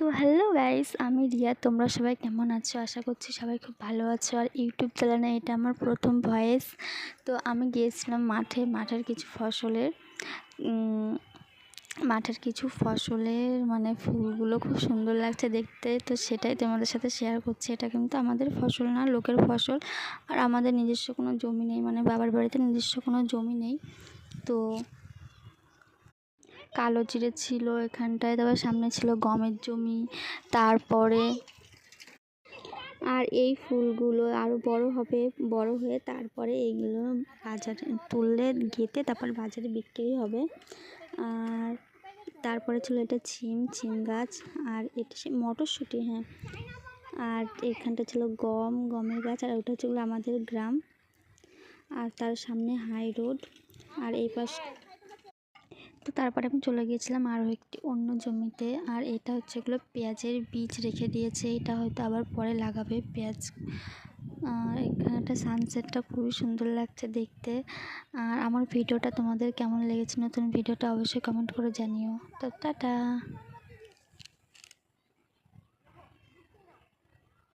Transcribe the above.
তো hello guys, আমি রিয়া। তোমরা সবাই কেমন আছো? আশা করছি সবাই খুব ভালো আছো। আর ইউটিউব চ্যানেলে এটা আমার প্রথম ভয়েস। তো আমি গিয়েছিলাম মাঠের কিছু ফসলের মানে ফুলগুলো খুব সুন্দর লাগছে দেখতে। তো সেটাই তোমাদের সাথে শেয়ার করছি। এটা কিন্তু আমাদের ফসল না, লোকের ফসল। আর আমাদের নিজস্ব কোনো জমি নেই, মানে বাবার বাড়িতে নিজস্ব কোনো জমি নেই। তো কালো জিরে ছিল এখানটায়, তারপর সামনে ছিল গমের জমি। তারপরে আর এই ফুলগুলো আরও বড় হয়ে তারপরে এইগুলো বাজারে তুললে গেঁথে তারপর বাজারে বিক্রি হবে। আর তারপরে ছিল এটা সিম গাছ, আর এটা মটরশুঁটি, হ্যাঁ। আর এখানটা ছিল গমের গাছ, আর ওটা হচ্ছে আমাদের গ্রাম। আর তার সামনে হাই রোড। আর এই পাশ তো তারপরে আমি চলে গিয়েছিলাম আরও একটি অন্য জমিতে। আর এটা হচ্ছে এগুলো পেঁয়াজের বীজ রেখে দিয়েছে, এটা হয়তো আবার পরে লাগাবে পেঁয়াজ। আর এখানটা সানসেটটা খুবই সুন্দর লাগছে দেখতে। আর আমার ভিডিওটা তোমাদের কেমন লেগেছে, নতুন ভিডিওটা অবশ্যই কমেন্ট করে জানিও। তো টাটা।